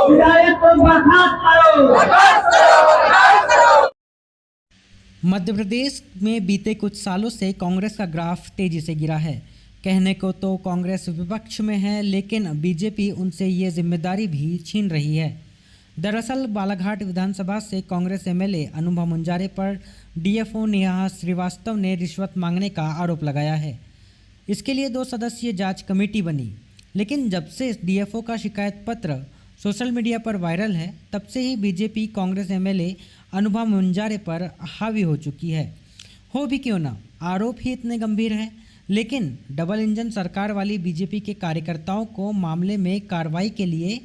विधायक को बर्खास्त करो। मध्य प्रदेश में बीते कुछ सालों से कांग्रेस का ग्राफ तेजी से गिरा है। कहने को तो कांग्रेस विपक्ष में है, लेकिन बीजेपी उनसे ये जिम्मेदारी भी छीन रही है। दरअसल बालाघाट विधानसभा से कांग्रेस एमएलए अनुभव मुंजारे पर डीएफओ नेहा श्रीवास्तव ने रिश्वत मांगने का आरोप लगाया है। इसके लिए 2 सदस्यीय जांच कमेटी बनी, लेकिन जब से डीएफओ का शिकायत पत्र सोशल मीडिया पर वायरल है, तब से ही बीजेपी कांग्रेस एमएलए अनुभव मुंजारे पर हावी हो चुकी है। हो भी क्यों ना, आरोप ही इतने गंभीर हैं, लेकिन डबल इंजन सरकार वाली बीजेपी के कार्यकर्ताओं को मामले में कार्रवाई के लिए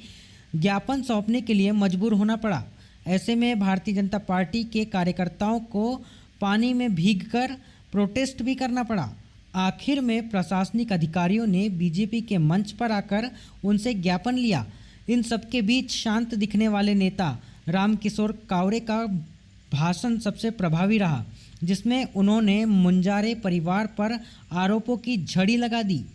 ज्ञापन सौंपने के लिए मजबूर होना पड़ा। ऐसे में भारतीय जनता पार्टी के कार्यकर्ताओं को पानी में भीगकर प्रोटेस्ट भी करना पड़ा। आखिर में प्रशासनिक अधिकारियों ने बीजेपी के मंच पर आकर उनसे ज्ञापन लिया। इन सबके बीच शांत दिखने वाले नेता रामकिशोर कावरे का भाषण सबसे प्रभावी रहा, जिसमें उन्होंने मुंजारे परिवार पर आरोपों की झड़ी लगा दी।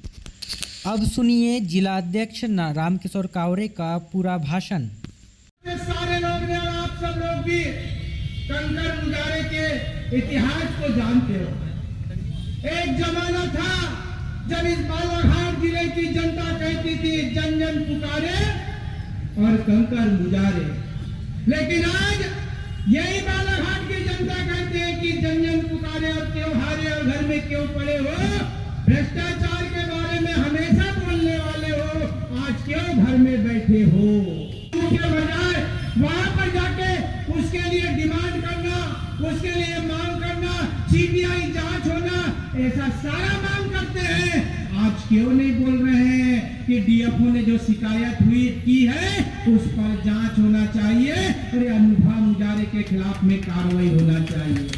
अब सुनिए जिला अध्यक्ष रामकिशोर कावरे का पूरा भाषण। सारे लोग ने और आप सब लोग भी कंकर मुंजारे के इतिहास को जानते हो। एक जमाना था जब इस बालाघाट जिले की जनता कहती थी जन जन पुकारे और कंकर मुंजारे, लेकिन आज यही बालाघाट की जनता कहते हैं कि जन जन पुकारे और क्यों हारे और घर में क्यों पड़े हो। भ्रष्टाचार के बारे में हमेशा बोलने वाले हो, आज क्यों घर में बैठे हो। उसके बजाय वहां पर जाके उसके लिए डिमांड करना, उसके लिए मांग करना, सीबीआई जांच होना, ऐसा सारा मांग करते हैं। आज क्यों नहीं बोल रहे हैं कि डीएफओ ने जो शिकायत की है उस पर जांच होना चाहिए और अनुभव मुंजारे के खिलाफ में कार्रवाई होना चाहिए।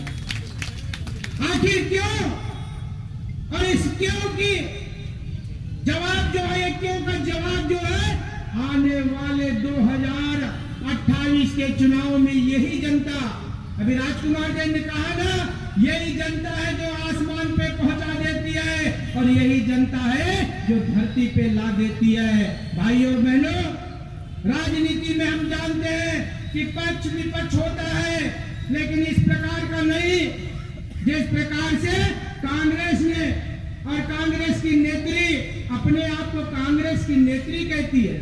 आखिर क्यों? और इस क्यों की जवाब जो है, क्यों का जवाब जो है, आने वाले 2028 के चुनाव में यही जनता, अभी राजकुमार जी ने कहा ना, यही जनता है जो आसमान पे पहुंचा देती है और यही जनता है जो धरती पे ला देती है। भाई और बहनों, राजनीति में हम जानते हैं कि पक्ष विपक्ष होता है, लेकिन इस प्रकार का नहीं। जिस प्रकार से कांग्रेस ने और कांग्रेस की नेत्री अपने आप को कांग्रेस की नेत्री कहती है,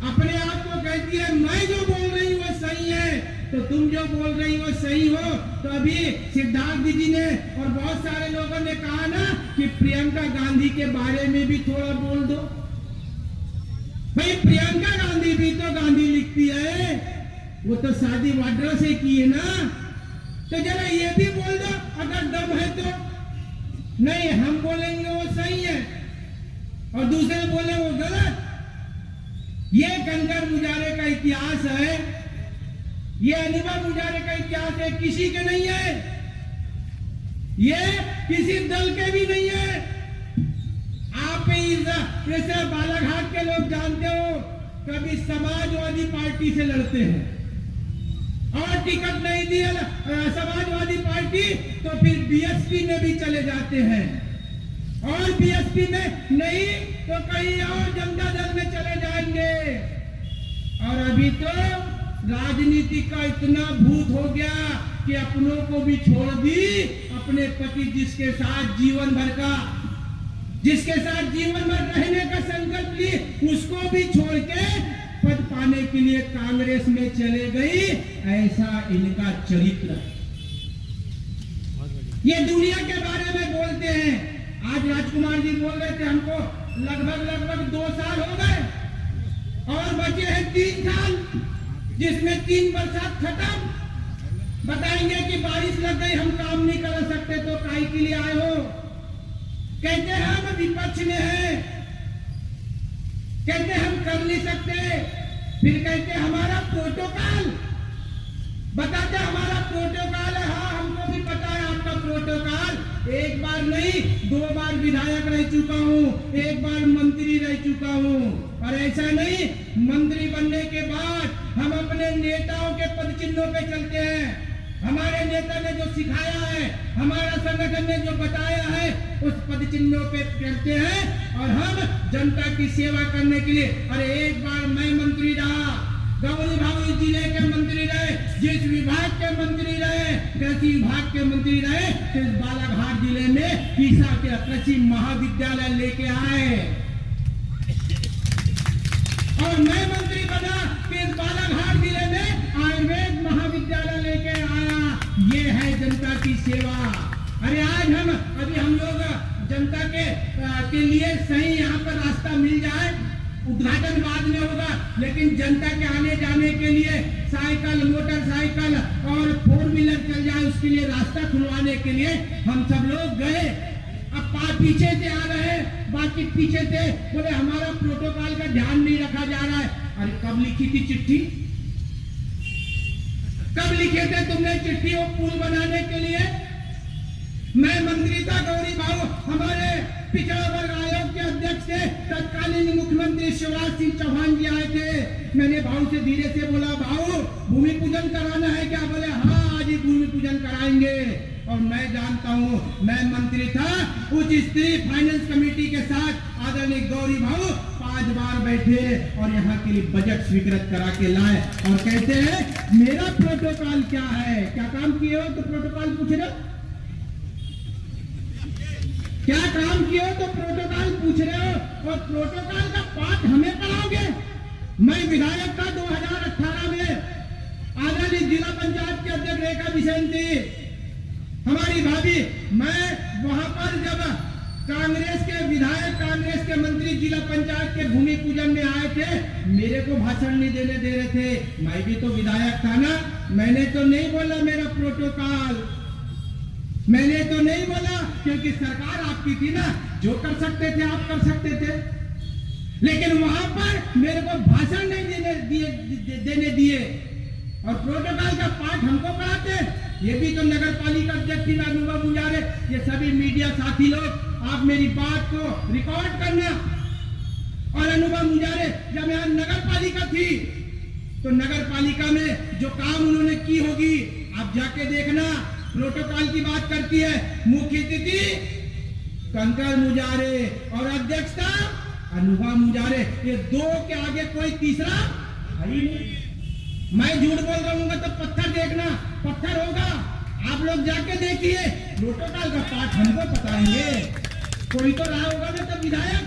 अपने आप को कहती है मैं जो बोल रही हूँ वो सही है, तो तुम जो बोल रही हो सही हो। तो अभी सिद्धार्थ जी ने और बहुत सारे लोगों ने कहा ना कि प्रियंका गांधी के बारे में भी थोड़ा बोल दो। भाई प्रियंका गांधी भी तो गांधी लिखती है, वो तो शादी वाड्रा से की है ना, तो जरा ये भी बोल दो अगर दम है तो। नहीं, हम बोलेंगे वो सही है और दूसरे बोले वो गलत। ये कंकर मुंजारे का इतिहास है, ये अनुभव मुंजारे का इतिहास है, किसी के नहीं है, ये किसी दल के भी नहीं है। आप जैसे बालाघाट के लोग जानते हो, कभी समाजवादी पार्टी से लड़ते हैं और टिकट नहीं दिया समाजवादी पार्टी तो फिर बीएसपी में भी चले जाते हैं, और बीएसपी में नहीं तो कहीं और जनता दल में चले जाएंगे। और अभी तो राजनीति का इतना भूत हो गया कि अपनों को भी छोड़ दी, अपने पति जिसके साथ जीवन भर रहने का संकल्प ली, उसको भी छोड़ के पद पाने के लिए कांग्रेस में चले गई। ऐसा इनका चरित्र। ये दुनिया के बारे में बोलते हैं। आज राजकुमार जी बोल रहे थे हमको लगभग 2 साल हो गए और बचे हैं 3 साल, जिसमें 3 बरसात खत्म। बताएंगे कि बारिश लग गई, हम काम नहीं कर सकते, तो काहे के लिए आए हो? कहते हैं हम विपक्ष में हैं, कहते हम कर नहीं सकते, फिर कहते हमारा प्रोटोकॉल, बताते हमारा प्रोटोकॉल है। हाँ, हमको भी पता है आपका प्रोटोकॉल। एक बार नहीं 2 बार विधायक रह चुका हूँ, 1 बार मंत्री रह चुका हूँ। और ऐसा नहीं, मंत्री बनने के बाद हम अपने नेताओं के पद चिन्हों पे चलते हैं। हमारे नेता ने जो सिखाया है, हमारा संगठन ने जो बताया है, उस पद चिन्हों पे करते हैं और हम जनता की सेवा करने के लिए। अरे एक बार मैं मंत्री रहा, गौरी भाऊ जिले के मंत्री रहे, जिस विभाग के मंत्री रहे, कृषि विभाग के मंत्री रहे, तो इस बालाघाट जिले में ईसा के कृषि महाविद्यालय लेके आए और मैं मंत्री बना कि इस बालाघाट जिले में आयुर्वेद महाविद्यालय लेके आया। ये है जनता की सेवा। अरे आज हम लोग जनता के लिए सही यहाँ पर रास्ता मिल जाए, उद्घाटन बाद में होगा, लेकिन जनता के आने जाने के लिए साइकिल, मोटरसाइकिल और 4 व्हीलर चल जाए, उसके लिए रास्ता खुलवाने के लिए हम सब लोग गए। अब पीछे से आ रहे हैं, बाकी पीछे से बोले हमारा प्रोटोकॉल का ध्यान नहीं रखा जा रहा है। अरे कब लिखी थी चिट्ठी? कब लिखे थे तुमने चिट्ठी वो पुल बनाने के लिए? मैं मंत्री था, गौरी भाऊ हमारे पिछड़ा वर्ग आयोग के अध्यक्ष थे, तत्कालीन मुख्यमंत्री शिवराज सिंह चौहान जी आए थे। मैंने भाऊ से धीरे से बोला, भाऊ भूमि पूजन कराना है क्या? बोले हाँ, आज ही भूमि पूजन कराएंगे। और मैं जानता हूँ, मैं मंत्री था, उच्च स्तरीय फाइनेंस कमेटी के साथ आदरणीय गौरी भाऊ 5 बार बैठे और यहाँ के लिए बजट स्वीकृत करा के लाए और कहते हैं मेरा प्रोटोकॉल क्या है? क्या काम किए हो तो प्रोटोकॉल पूछ रहे हो? क्या काम किए हो तो प्रोटोकॉल पूछ रहे हो? और प्रोटोकॉल का पाठ हमें पढ़ाओगे? मैं विधायक था 2018 में, आदरणीय जिला पंचायत के अध्यक्ष रेखा बिसेन थी हमारी भाभी। मैं वहां पर जब कांग्रेस के विधायक, कांग्रेस के मंत्री जिला पंचायत के भूमि पूजन में आए थे, मेरे को भाषण नहीं देने दे रहे थे। मैं भी तो विधायक था ना, मैंने तो नहीं बोला मेरा प्रोटोकॉल, मैंने तो नहीं बोला, क्योंकि सरकार आपकी थी ना, जो कर सकते थे आप कर सकते थे। लेकिन वहां पर मेरे को भाषण नहीं देने दिए और प्रोटोकॉल का पाठ हमको पढ़ाते। ये भी तो नगर पालिका अध्यक्ष थी अनुभव मुजारे। ये सभी मीडिया साथी लोग, आप मेरी बात को रिकॉर्ड करना। और अनुभव मुजारे जब यहाँ नगर पालिका थी तो नगर पालिका में जो काम उन्होंने की होगी आप जाके देखना। प्रोटोकॉल की बात करती है मुख्य अतिथि कंकर मुजारे और अध्यक्षता अनुभव मुजारे। ये 2 के आगे कोई तीसरा है ही नहीं। मैं झूठ बोल रहा हूँ तो पत्थर देखना, पत्थर होगा। आप लोग जाके देखिए, प्रोटोकॉल का पाठ हमको बताएंगे। कोई तो रहा होगा ना, तो विधायक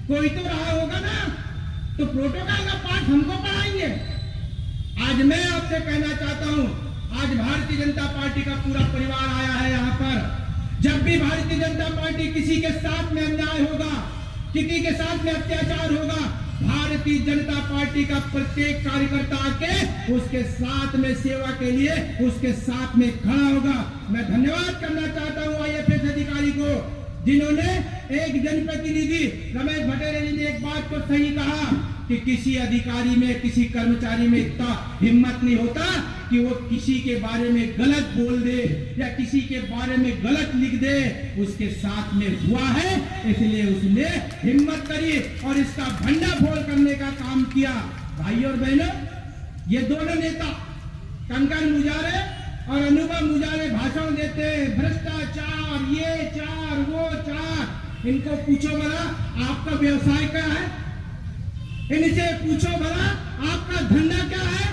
कोई तो रहा होगा ना, तो प्रोटोकॉल का पाठ हमको पढ़ाएंगे। आज मैं आपसे कहना चाहता हूँ, आज भारतीय जनता पार्टी का पूरा परिवार आया है यहाँ पर। जब भी भारतीय जनता पार्टी किसी के साथ में अन्याय होगा, किसी के साथ में अत्याचार होगा, भारतीय जनता पार्टी का प्रत्येक कार्यकर्ता आके उसके साथ में सेवा के लिए उसके साथ में खड़ा होगा। मैं धन्यवाद करना चाहता हूँ आईएफएस अधिकारी को, जिन्होंने एक जनप्रतिनिधि रमेश भट्टाचार्य जी ने एक बात को सही कहा कि किसी अधिकारी में, किसी कर्मचारी में इतना हिम्मत नहीं होता कि वो किसी के बारे में गलत बोल दे या किसी के बारे में गलत लिख दे। उसके साथ में हुआ है, इसलिए उसने हिम्मत करी और इसका भंडाफोड़ करने का काम किया। भाई और बहनों, ये दोनों नेता कंकर मुजारे और अनुभव मुजारे भाषण देते हैं, भ्रष्टाचार, ये चार वो चार। इनको पूछो भला आपका व्यवसाय क्या है? इनसे पूछो भला आपका धंधा क्या है?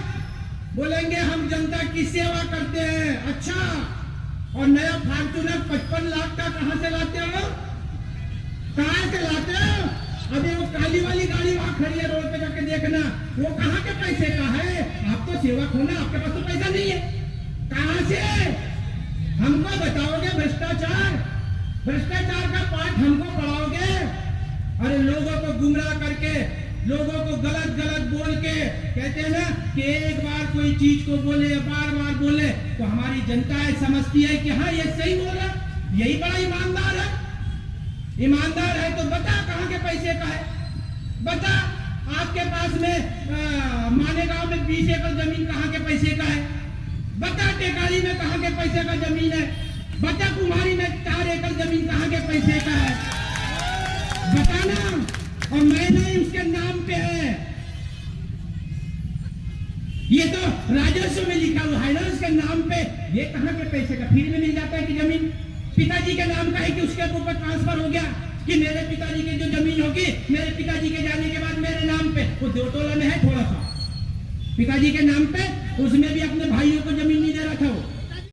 बोलेंगे हम जनता की सेवा करते हैं। अच्छा, और नया फॉर्च्यूनर 55 लाख का कहां से लाते हो? कहां से लाते हो? अभी वो काली वाली गाड़ी वहां खड़ी है, रोड पे जाके देखना, वो कहां के पैसे का है? आप तो सेवक हो ना, आपके पास तो पैसा नहीं है, कहां से? हमको बताओगे भ्रष्टाचार? भ्रष्टाचार का पाठ हमको पढ़ाओगे? अरे लोगों को गुमराह करके, लोगों को गलत गलत बोल के, कहते हैं ना कि एक बार कोई चीज को बोले, बार बार बोले तो हमारी जनता समझती है कि हाँ ये सही बोल रहा, यही बड़ा ईमानदार है। ईमानदार है तो बता कहाँ के पैसे का है, बता। आपके पास में मानेगांव में 20 एकड़ जमीन कहाँ के पैसे का है? बता। टेकारी में कहाँ के पैसे का जमीन है? बता। कुम्हारी में 4 एकड़ जमीन कहाँ के पैसे का है? बताना। और मैं नहीं, उसके नाम पे है। ये तो राजस्व में लिखा हुआ है ना उसके नाम पे, ये कहाँ के पैसे का फ्री में मिल जाता है कि जमीन पिताजी के नाम का है कि उसके ऊपर ट्रांसफर हो गया कि मेरे पिताजी की जो जमीन होगी मेरे पिताजी के जाने के बाद मेरे नाम पे, वो दो टोला में है थोड़ा सा पिताजी के नाम पे, उसमें भी अपने भाइयों को जमीन नहीं दे रहा था वो,